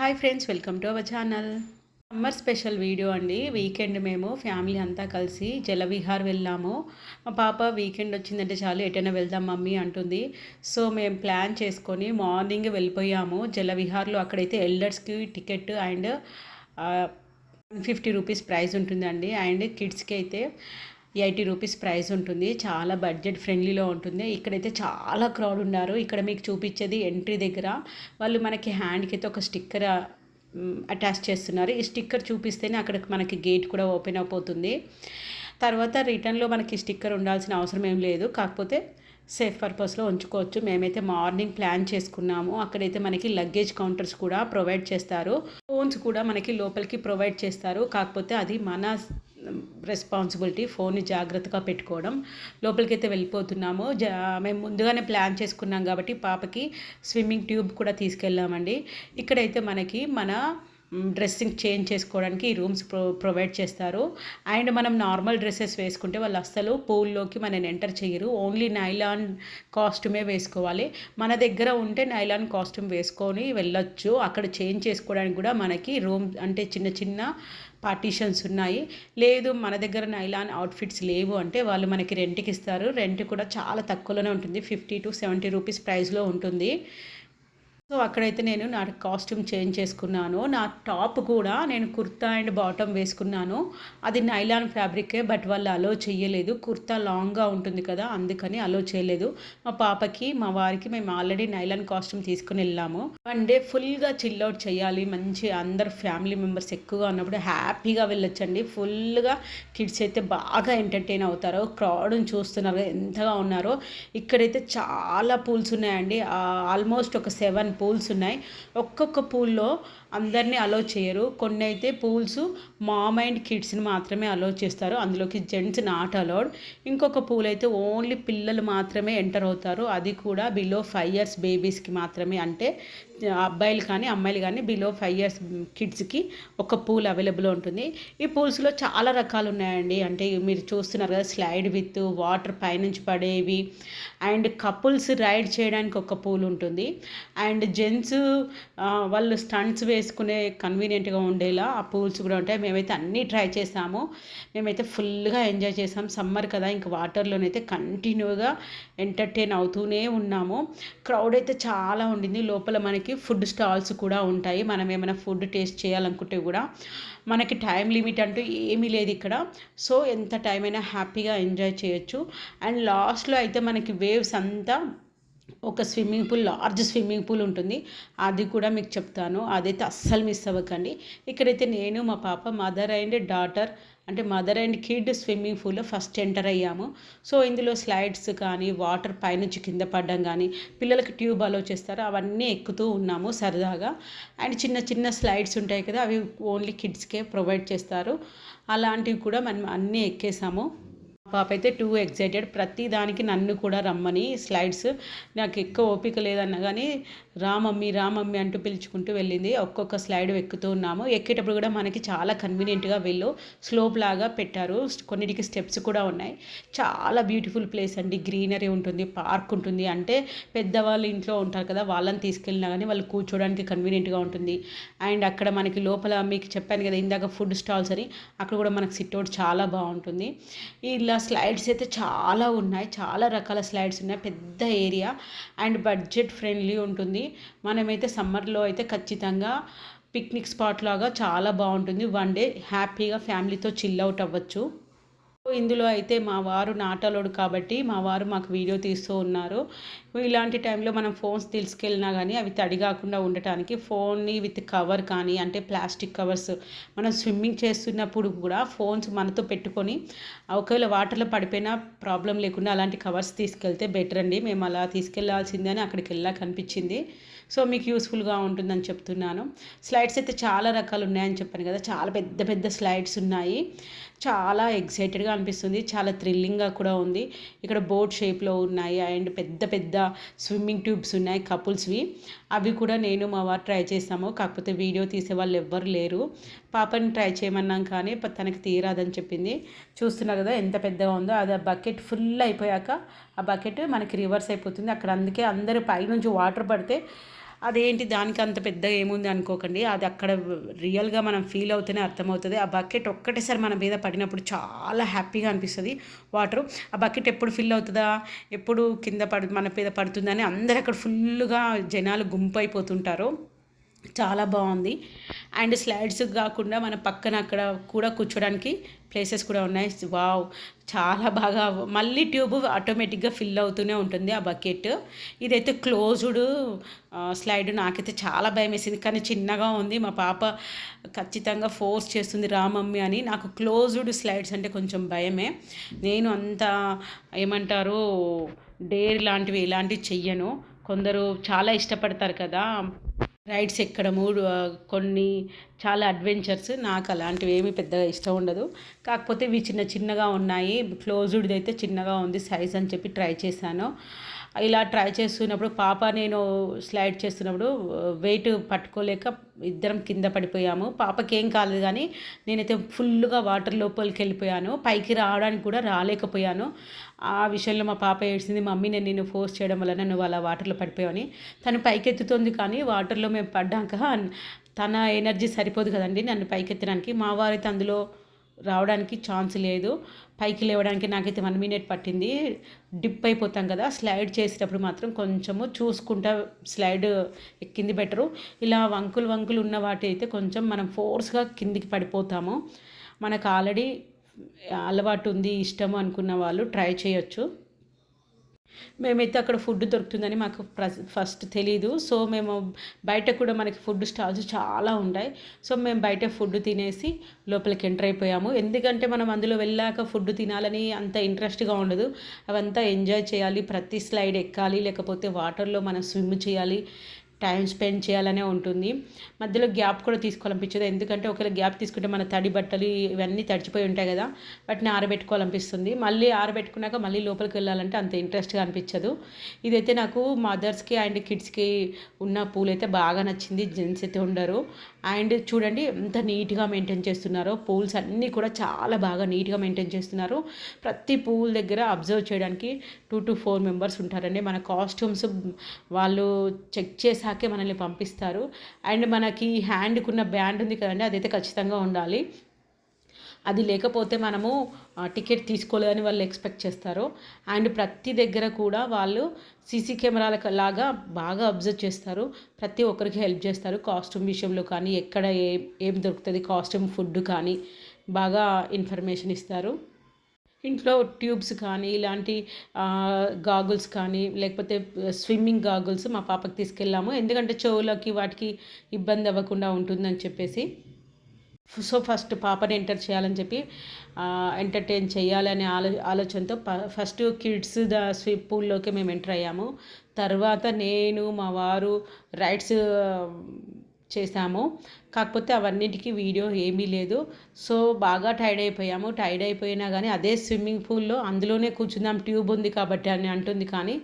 Hi friends, welcome to our channel. Summer special video అండి. Weekend మేము family అంతా కలిసి జలవిహార్ వెళ్ళాము. మా పాప వీకెండ్ వచ్చిందంటే చాలు ఎటైనా వెళ్దాం మమ్మీ అంటుంది. సో మేము ప్లాన్ చేసుకొని మార్నింగ్ వెళ్ళిపోయాము జలవిహార్లో. అక్కడైతే ఎల్డర్స్కి టికెట్ అండ్ 150 రూపీస్ ప్రైస్ ఉంటుందండి. అండ్ కిడ్స్కి అయితే 80 రూపీస్ ప్రైస్ ఉంటుంది. చాలా బడ్జెట్ ఫ్రెండ్లీలో ఉంటుంది. ఇక్కడైతే చాలా క్రౌడ్ ఉన్నారు. ఇక్కడ మీకు చూపించేది ఎంట్రీ దగ్గర వాళ్ళు మనకి హ్యాండ్కి అయితే ఒక స్టిక్కర్ అటాచ్ చేస్తున్నారు. ఈ స్టిక్కర్ చూపిస్తేనే అక్కడ మనకి గేట్ కూడా ఓపెన్ అయిపోతుంది. తర్వాత రిటర్న్లో మనకి స్టిక్కర్ ఉండాల్సిన అవసరం ఏం లేదు, కాకపోతే సేఫ్ పర్పస్లో ఉంచుకోవచ్చు. మేమైతే మార్నింగ్ ప్లాన్ చేసుకున్నాము. అక్కడైతే మనకి లగేజ్ కౌంటర్స్ కూడా ప్రొవైడ్ చేస్తారు. ఫోన్స్ కూడా మనకి లోపలికి ప్రొవైడ్ చేస్తారు, కాకపోతే అది మన రెస్పాన్సిబిలిటీ ఫోన్ని జాగ్రత్తగా పెట్టుకోవడం. లోపలికైతే వెళ్ళిపోతున్నాము. మేము ముందుగానే ప్లాన్ చేసుకున్నాం కాబట్టి పాపకి స్విమ్మింగ్ ట్యూబ్ కూడా తీసుకెళ్ళామండి. ఇక్కడైతే మనకి మన డ్రెస్సింగ్ చేంజ్ చేసుకోవడానికి ఈ రూమ్స్ ప్రొవైడ్ చేస్తారు. అండ్ మనం నార్మల్ డ్రెస్సెస్ వేసుకుంటే వాళ్ళు అస్సలు పూల్లోకి మనని ఎంటర్ చేయరు. ఓన్లీ నైలాన్ కాస్ట్యూమే వేసుకోవాలి. మన దగ్గర ఉంటే నైలాన్ కాస్ట్యూమ్ వేసుకొని వెళ్ళొచ్చు. అక్కడ చేంజ్ చేసుకోవడానికి కూడా మనకి రూమ్ అంటే చిన్న చిన్న పార్టీషన్స్ ఉన్నాయి. లేదు మన దగ్గర నైలాన్ అవుట్ఫిట్స్ లేవు అంటే వాళ్ళు మనకి రెంట్కి ఇస్తారు. రెంట్ కూడా చాలా తక్కువలోనే ఉంటుంది, 50 to 70 రూపీస్ ప్రైస్లో ఉంటుంది. సో అక్కడైతే నేను నా కాస్ట్యూమ్ చేంజ్ చేసుకున్నాను. నా టాప్ కూడా నేను కుర్తా అండ్ బాటమ్ వేసుకున్నాను. అది నైలాన్ ఫ్యాబ్రికే, బట్ వాళ్ళు అలో చేయలేదు. కుర్తా లాంగ్గా ఉంటుంది కదా, అందుకని అలో చేయలేదు. మా పాపకి మా వారికి మేము ఆల్రెడీ నైలాన్ కాస్ట్యూమ్ తీసుకుని వెళ్ళాము. వన్ డే ఫుల్గా చిల్ అవుట్ చేయాలి, మంచి అందరు ఫ్యామిలీ మెంబర్స్ ఎక్కువగా ఉన్నప్పుడు హ్యాపీగా వెళ్ళొచ్చండి. ఫుల్గా కిడ్స్ అయితే బాగా ఎంటర్టైన్ అవుతారు. క్రౌడ్ని చూస్తున్నారు ఎంతగా ఉన్నారో. ఇక్కడైతే చాలా పూల్స్ ఉన్నాయండి. ఆల్మోస్ట్ ఒక 7 పూల్స్ ఉన్నాయి. ఒక్కొక్క పూల్లో అందరినీ అలో చేయరు. కొన్ని అయితే పూల్స్ మామ్ అండ్ కిడ్స్ని మాత్రమే అలో చేస్తారు, అందులోకి జెంట్స్ నాట్ అలౌడ్. ఇంకొక పూల్ అయితే ఓన్లీ పిల్లలు మాత్రమే ఎంటర్ అవుతారు, అది కూడా బిలో 5 years బేబీస్కి మాత్రమే. అంటే అబ్బాయిలు కానీ అమ్మాయిలు కానీ బిలో 5 years కిడ్స్కి ఒక పూల్ అవైలబుల్ ఉంటుంది. ఈ పూల్స్లో చాలా రకాలు ఉన్నాయండి. అంటే మీరు చూస్తున్నారు కదా, స్లైడ్ విత్ వాటర్ పైనుంచి పడేవి, అండ్ కపుల్స్ రైడ్ చేయడానికి ఒక పూల్ ఉంటుంది. అండ్ జెంట్స్ వాళ్ళు స్టంట్స్ వేసుకునే కన్వీనియంట్గా ఉండేలా ఆ పూల్స్ కూడా ఉంటాయి. మేమైతే అన్నీ ట్రై చేసాము. మేమైతే ఫుల్గా ఎంజాయ్ చేసాం. సమ్మర్ కదా, ఇంకా వాటర్లోనైతే కంటిన్యూగా ఎంటర్టైన్ అవుతూనే ఉన్నాము. క్రౌడ్ అయితే చాలా ఉండింది. లోపల మనకి ఫుడ్ స్టాల్స్ కూడా ఉంటాయి. మనం ఏమైనా ఫుడ్ టేస్ట్ చేయాలనుకుంటే కూడా మనకి టైం లిమిట్ అంటూ ఏమీ లేదు ఇక్కడ. సో ఎంత టైం అయినా హ్యాపీగా ఎంజాయ్ చేయొచ్చు. అండ్ లాస్ట్లో అయితే మనకి వేవ్స్ అంతా ఒక swimming pool, large swimming pool ఉంటుంది. అది కూడా మీకు చెప్తాను, అదైతే అస్సలు మిస్ అవ్వకండి. ఇక్కడైతే నేను మా పాప మదర్ అండ్ డాటర్ అంటే మదర్ అండ్ కిడ్ స్విమ్మింగ్ పూల్లో ఫస్ట్ ఎంటర్ అయ్యాము. సో ఇందులో స్లైడ్స్ కానీ వాటర్ పైనుంచి కింద పడడం కానీ పిల్లలకి ట్యూబ్ అలో చేస్తారు, అవన్నీ ఎక్కుతూ ఉన్నాము సరదాగా. అండ్ చిన్న చిన్న స్లైడ్స్ ఉంటాయి కదా, అవి ఓన్లీ కిడ్స్కే ప్రొవైడ్ చేస్తారు. అలాంటివి కూడా మనం అన్నీ ఎక్కేసాము. పాప అయితే టూ ఎక్సైటెడ్, ప్రతి దానికి నన్ను కూడా రమ్మని. స్లైడ్స్ నాకు ఎక్కువ ఓపిక లేదన్నా కానీ రా మమ్మీ అంటూ పిలుచుకుంటూ వెళ్ళింది. ఒక్కొక్క స్లైడ్ ఎక్కుతూ ఉన్నాము. ఎక్కేటప్పుడు కూడా మనకి చాలా కన్వీనియంట్గా వెళ్ళు స్లోప్ లాగా పెట్టారు. కొన్నిటికి స్టెప్స్ కూడా ఉన్నాయి. చాలా బ్యూటిఫుల్ ప్లేస్ అండి. గ్రీనరీ ఉంటుంది, పార్క్ ఉంటుంది. అంటే పెద్దవాళ్ళు ఇంట్లో ఉంటారు కదా, వాళ్ళని తీసుకెళ్ళినా కానీ వాళ్ళు కూర్చోడానికి కన్వీనియంట్గా ఉంటుంది. అండ్ అక్కడ మనకి లోపల మీకు చెప్పాను కదా ఇందాక ఫుడ్ స్టాల్స్ అని, అక్కడ కూడా మనకు సిట్అవుట్ చాలా బాగుంటుంది. ఇలా స్లైడ్స్ అయితే చాలా ఉన్నాయి, చాలా రకాల స్లైడ్స్ ఉన్నాయి, పెద్ద ఏరియా అండ్ బడ్జెట్ ఫ్రెండ్లీ ఉంటుంది. మనమైతే సమ్మర్లో అయితే ఖచ్చితంగా పిక్నిక్ స్పాట్ లాగా చాలా బాగుంటుంది. వన్ డే హ్యాపీగా ఫ్యామిలీతో చిల్ అవుట్ అవ్వచ్చు. ఇందులో అయితే మా వారు నాటలోడు కాబట్టి మా వారు మాకు వీడియో తీస్తూ ఉన్నారు. ఇలాంటి టైంలో మనం ఫోన్స్ తీసుకెళ్ళినా కానీ అవి తడి కాకుండా ఉండటానికి ఫోన్ని విత్ కవర్ కానీ, అంటే ప్లాస్టిక్ కవర్స్, మనం స్విమ్మింగ్ చేస్తున్నప్పుడు కూడా ఫోన్స్ మనతో పెట్టుకొని ఒకవేళ వాటర్లో పడిపోయినా ప్రాబ్లం లేకుండా అలాంటి కవర్స్ తీసుకెళ్తే బెటర్ అండి. మేము అలా తీసుకెళ్లాల్సిందని అక్కడికి వెళ్ళాక అనిపించింది. సో మీకు యూస్ఫుల్గా ఉంటుందని చెప్తున్నాను. స్లైడ్స్ అయితే చాలా రకాలు ఉన్నాయని చెప్పాను కదా, చాలా పెద్ద పెద్ద స్లైడ్స్ ఉన్నాయి. చాలా ఎక్సైటెడ్గా అనిపిస్తుంది, చాలా థ్రిల్లింగ్గా కూడా ఉంది. ఇక్కడ బోట్ షేప్లో ఉన్నాయి అండ్ పెద్ద పెద్ద స్విమ్మింగ్ ట్యూబ్స్ ఉన్నాయి కపుల్స్వి. అవి కూడా నేను మా వారు ట్రై చేసాము, కాకపోతే వీడియో తీసే వాళ్ళు ఎవ్వరు లేరు. పాపని ట్రై చేయమన్నాం కానీ తనకి తీరాదని చెప్పింది. చూస్తున్నారు కదా ఎంత పెద్దగా ఉందో. అది ఆ బకెట్ ఫుల్ అయిపోయాక ఆ బకెట్ మనకి రివర్స్ అయిపోతుంది అక్కడ. అందుకే అందరూ పైనుంచి వాటర్ పడితే అదేంటి దానికి అంత పెద్దగా ఏముంది అనుకోకండి. అది అక్కడ రియల్‌గా మనం ఫీల్ అవుతేనే అర్థమవుతది. ఆ బకెట్ ఒక్కటేసారి మన మీద పడినప్పుడు చాలా హ్యాపీగా అనిపిస్తది వాటరు. ఆ బకెట్ ఎప్పుడు ఫిల్ అవుతదా? ఎప్పుడు కింద మన మీద పడుతుందని అందరూ అక్కడ ఫుల్లుగా జనాలు గుంపయిపోతుంటారు. చాలా బాగుంది. అండ్ స్లైడ్స్ కాకుండా మన పక్కన అక్కడ కూడా కూర్చోడానికి ప్లేసెస్ కూడా ఉన్నాయి. వావ్! చాలా బాగా మళ్ళీ ట్యూబ్ ఆటోమేటిక్గా ఫిల్ అవుతూనే ఉంటుంది ఆ బకెట్. ఇదైతే క్లోజ్డ్ స్లైడ్. నాకైతే చాలా భయం వేసింది, కానీ చిన్నగా ఉంది. మా పాప ఖచ్చితంగా ఫోర్స్ చేస్తుంది రా మమ్మీ అని. నాకు క్లోజ్డ్ స్లైడ్స్ అంటే కొంచెం భయమే. నేను అంత ఏమంటారు డేర్ లాంటివి ఇలాంటివి చెయ్యను. కొందరు చాలా ఇష్టపడతారు కదా రైడ్స్ ఎక్కడము, కొన్ని చాలా అడ్వెంచర్స్. నాకు అలాంటివి ఏమీ పెద్దగా ఇష్టం ఉండదు. కాకపోతే ఇవి చిన్న చిన్నగా ఉన్నాయి. క్లోజ్డ్ది అయితే చిన్నగా ఉంది సైజ్ అని చెప్పి ట్రై చేశాను. ఇలా ట్రై చేస్తున్నప్పుడు పాప నేను స్లైడ్ చేస్తున్నప్పుడు వెయిట్ పట్టుకోలేక ఇద్దరం కింద పడిపోయాము. పాపకి ఏం కాలేదు, కానీ నేనైతే ఫుల్గా వాటర్ లోపలికి వెళ్ళిపోయాను. పైకి రావడానికి కూడా రాలేకపోయాను. ఆ విషయంలో మా పాప ఏడ్చింది, మమ్మీ నేను నిన్ను ఫోర్స్ చేయడం వలన నువ్వు అలా వాటర్లో పడిపోయావని. తను పైకెత్తుతుంది, కానీ వాటర్లో మేము పడ్డాక తన ఎనర్జీ సరిపోదు కదండి నన్ను పైకెత్తడానికి. మా వారైతే అందులో రావడానికి ఛాన్స్ లేదు. పైకి లేవడానికి నాకైతే 1 మినిట్ పట్టింది. డిప్ అయిపోతాం కదా స్లైడ్ చేసేటప్పుడు మాత్రం కొంచెము చూసుకుంటా స్లైడ్ ఎక్కింది బెటరు. ఇలా వంకులు వంకులు ఉన్న వాటి అయితే కొంచెం మనం ఫోర్స్గా కిందికి పడిపోతాము. మనకు ఆల్రెడీ అలవాటు ఉంది, ఇష్టము అనుకున్న వాళ్ళు ట్రై చేయొచ్చు. మేమైతే అక్కడ ఫుడ్ దొరుకుతుందని మాకు ఫస్ట్ తెలీదు. సో మేము బయట కూడా మనకి ఫుడ్ స్టాల్స్ చాలా ఉంటాయి. సో మేము బయట ఫుడ్ తినేసి లోపలికి ఎంటర్ అయిపోయాము. ఎందుకంటే మనం అందులో వెళ్ళాక ఫుడ్ తినాలని అంత ఇంట్రెస్ట్గా ఉండదు. అవంతా ఎంజాయ్ చేయాలి, ప్రతి స్లైడ్ ఎక్కాలి, లేకపోతే వాటర్లో మనం స్విమ్ చేయాలి, టైం స్పెండ్ చేయాలనే ఉంటుంది. మధ్యలో గ్యాప్ కూడా తీసుకోవాలనిపించదు. ఎందుకంటే ఒకవేళ గ్యాప్ తీసుకుంటే మన తడి బట్టలు ఇవన్నీ తడిచిపోయి ఉంటాయి కదా, వాటిని ఆరబెట్టుకోవాలనిపిస్తుంది. మళ్ళీ ఆరబెట్టుకున్నాక మళ్ళీ లోపలికి వెళ్ళాలంటే అంత ఇంట్రెస్ట్గా అనిపించదు. ఇదైతే నాకు మదర్స్కి అండ్ కిడ్స్కి ఉన్న పూల్ అయితే బాగా నచ్చింది. జెంట్స్ అయితే ఉండరు. అండ్ చూడండి ఎంత నీట్గా మెయింటైన్ చేస్తున్నారో. పూల్స్ అన్నీ కూడా చాలా బాగా నీట్గా మెయింటైన్ చేస్తున్నారు. ప్రతి పూల్ దగ్గర అబ్జర్వ్ చేయడానికి 2 to 4 మెంబర్స్ ఉంటారండి. మన కాస్ట్యూమ్స్ వాళ్ళు చెక్ చేశాకే మనల్ని పంపిస్తారు. అండ్ మనకి హ్యాండ్కి ఉన్న బ్యాండ్ ఉంది కదండి, అదైతే ఖచ్చితంగా ఉండాలి. అది లేకపోతే మనము టికెట్ తీసుకోలేదని వాళ్ళు ఎక్స్పెక్ట్ చేస్తారు. అండ్ ప్రతి దగ్గర కూడా వాళ్ళు సీసీ కెమెరాల లాగా బాగా అబ్జర్వ్ చేస్తారు. ప్రతి ఒక్కరికి హెల్ప్ చేస్తారు. కాస్ట్యూమ్ విషయంలో కానీ, ఎక్కడ ఏం దొరుకుతుంది, కాస్ట్యూమ్ ఫుడ్ కానీ బాగా ఇన్ఫర్మేషన్ ఇస్తారు. ఇంట్లో ట్యూబ్స్ కానీ ఇలాంటి గాగుల్స్ కానీ, లేకపోతే స్విమ్మింగ్ గాగుల్స్ మా పాపకి తీసుకెళ్ళాము. ఎందుకంటే చెవులకి వాటికి ఇబ్బంది అవ్వకుండా ఉంటుందని చెప్పేసి. సో ఫస్ట్ పాపని ఎంటర్ చేయాలని చెప్పి ఎంటర్టైన్ చేయాలనే ఆలోచనతో ఫస్ట్ కిడ్స్ పూల్లోకి మేము ఎంటర్ అయ్యాము. తర్వాత నేను మా వారు రైడ్స్ చేసాము. కాకపోతే అవన్నిటికీ వీడియో ఏమీ లేదు. సో బాగా టైర్డ్ అయిపోయాము. టైర్డ్ అయిపోయినా కానీ అదే స్విమ్మింగ్ పూల్లో అందులోనే కూర్చుందాం ట్యూబ్ ఉంది కాబట్టి అని అంటుంది, కానీ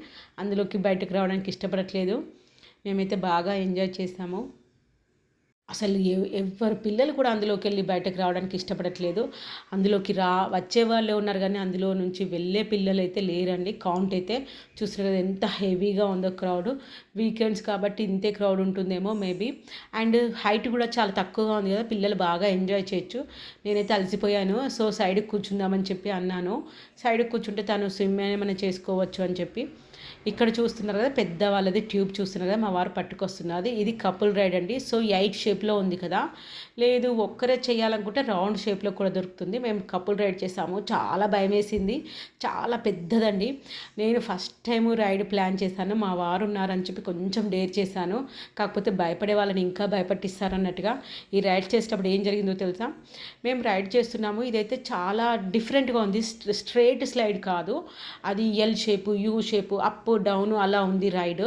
అందులోకి బయటకు రావడానికి ఇష్టపడట్లేదు. మేమైతే బాగా ఎంజాయ్ చేసాము. అసలు ఎవ్వరు పిల్లలు కూడా అందులోకి వెళ్ళి బయటకు రావడానికి ఇష్టపడట్లేదు. అందులోకి వచ్చే వాళ్ళే ఉన్నారు, కానీ అందులో నుంచి వెళ్ళే పిల్లలు అయితే లేరండి. కౌంట్ అయితే చూస్తున్నారు కదా ఎంత హెవీగా ఉందో క్రౌడ్. వీకెండ్స్ కాబట్టి ఇంతే క్రౌడ్ ఉంటుందేమో మేబీ. అండ్ హైట్ కూడా చాలా తక్కువగా ఉంది కదా, పిల్లలు బాగా ఎంజాయ్ చేయొచ్చు. నేనైతే అలసిపోయాను, సో సైడ్కి కూర్చుందామని చెప్పి అన్నాను. సైడ్కి కూర్చుంటే తను స్విమ్ ఏమైనా చేసుకోవచ్చు అని చెప్పి. ఇక్కడ చూస్తున్నారు కదా పెద్ద వాళ్ళది ట్యూబ్ చూస్తున్నారు కదా, మా వారు పట్టుకొస్తున్నది. ఇది కపుల్ రైడ్ అండి. సో 8 షేప్లో ఉంది కదా, లేదు ఒక్కరే చేయాలనుకుంటే రౌండ్ షేప్లో కూడా దొరుకుతుంది. మేము కపుల్ రైడ్ చేసాము. చాలా భయం వేసింది, చాలా పెద్దదండి. నేను ఫస్ట్ టైం రైడ్ ప్లాన్ చేశాను. మా వారు ఉన్నారని చెప్పి కొంచెం డేర్ చేశాను. కాకపోతే భయపడే వాళ్ళని ఇంకా భయపట్టిస్తారన్నట్టుగా. ఈ రైడ్ చేసేటప్పుడు ఏం జరిగిందో తెలుసా, మేము రైడ్ చేస్తున్నాము. ఇదైతే చాలా డిఫరెంట్గా ఉంది. స్ట్రైట్ స్లైడ్ కాదు, అది L shape, you shape, up down అలా ఉంది రైడ్.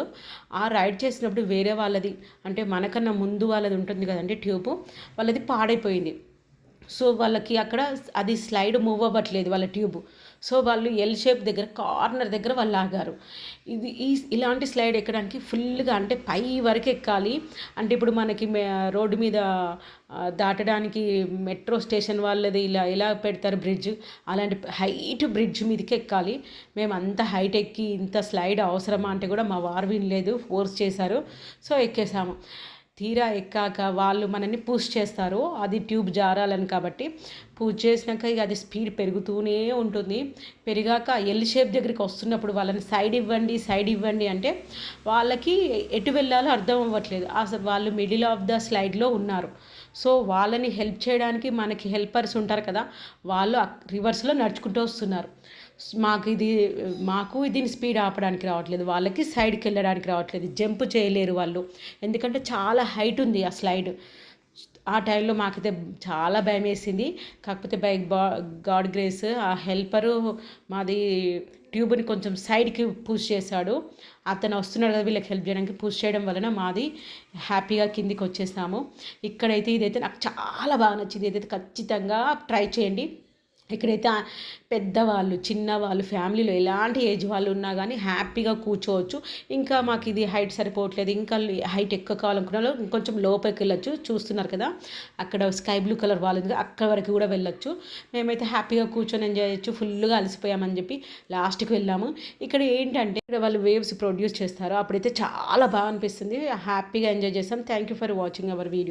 ఆ రైడ్ చేసినప్పుడు వేరే వాళ్ళది, అంటే మనకన్నా ముందు వాళ్ళది ఉంటుంది కదండి ట్యూబ్, వాళ్ళది పాడైపోయింది. సో వాళ్ళకి అక్కడ అది స్లైడ్ మూవ్ అవ్వట్లేదు వాళ్ళ ట్యూబ్. సో వాళ్ళు ఎల్ షేప్ దగ్గర కార్నర్ దగ్గర వాళ్ళు ఆగారు. ఇలాంటి స్లైడ్ ఎక్కడానికి ఫుల్గా అంటే పై వరకు ఎక్కాలి. అంటే ఇప్పుడు మనకి రోడ్డు మీద దాటడానికి మెట్రో స్టేషన్ వాళ్ళది ఇలా పెడతారు బ్రిడ్జ్, అలాంటి హైట్ బ్రిడ్జ్ మీదకి ఎక్కాలి. మేము అంత హైట్ ఎక్కి ఇంత స్లైడ్ అవసరమా అంటే కూడా మా వారు వినలేదు, ఫోర్స్ చేశారు. సో ఎక్కేసాము. తీరా ఎక్కాక వాళ్ళు మనల్ని పుష్ చేస్తారు, అది ట్యూబ్ జారాలని. కాబట్టి పుష్ చేసినాక ఇక అది స్పీడ్ పెరుగుతూనే ఉంటుంది. పెరిగాక ఎల్ షేప్ దగ్గరికి వస్తున్నప్పుడు వాళ్ళని సైడ్ ఇవ్వండి అంటే వాళ్ళకి ఎటు వెళ్ళాలో అర్థం అవ్వట్లేదు. అసలు వాళ్ళు మిడిల్ ఆఫ్ ద స్లైడ్లో ఉన్నారు. సో వాళ్ళని హెల్ప్ చేయడానికి మనకి హెల్పర్స్ ఉంటారు కదా, వాళ్ళు రివర్స్లో నడుచుకుంటూ వస్తున్నారు. మాకు దీని స్పీడ్ ఆపడానికి రావట్లేదు, వాళ్ళకి సైడ్కి వెళ్ళడానికి రావట్లేదు, జంప్ చేయలేరు వాళ్ళు, ఎందుకంటే చాలా హైట్ ఉంది ఆ స్లైడ్. ఆ టైంలో మాకైతే చాలా భయం వేసింది. కాకపోతే బై గాడ్ గ్రేస్ ఆ హెల్పరు మాది ట్యూబ్ని కొంచెం సైడ్కి పుష్ చేశాడు. అతను వస్తున్నాడు కదా వీళ్ళకి హెల్ప్ చేయడానికి, పుష్ చేయడం వలన మాది హ్యాపీగా కిందికి వచ్చేసాము. ఇదైతే నాకు చాలా బాగా నచ్చింది. ఇదైతే ఖచ్చితంగా ట్రై చేయండి. ఇక్కడైతే పెద్దవాళ్ళు, చిన్నవాళ్ళు, ఫ్యామిలీలో ఎలాంటి ఏజ్ వాళ్ళు ఉన్నా కానీ హ్యాపీగా కూర్చోవచ్చు. ఇంకా మాకు ఇది హైట్ సరిపోవట్లేదు, ఇంకా హైట్ ఎక్కువ కావాలనుకున్న ఇంకొంచెం లోపలికి వెళ్ళొచ్చు. చూస్తున్నారు కదా అక్కడ స్కై బ్లూ కలర్ వాల్ ఉంది, అక్కడ వరకు కూడా వెళ్ళొచ్చు. మేమైతే హ్యాపీగా కూర్చొని ఎంజాయ్ చేయొచ్చు. ఫుల్గా అలసిపోయామని చెప్పి లాస్ట్కి వెళ్ళాము. ఇక్కడ ఏంటంటే ఇక్కడ వాళ్ళు వేవ్స్ ప్రొడ్యూస్ చేస్తారు, అప్పుడైతే చాలా బాగా అనిపిస్తుంది. హ్యాపీగా ఎంజాయ్ చేస్తాం. Thank you for watching our video.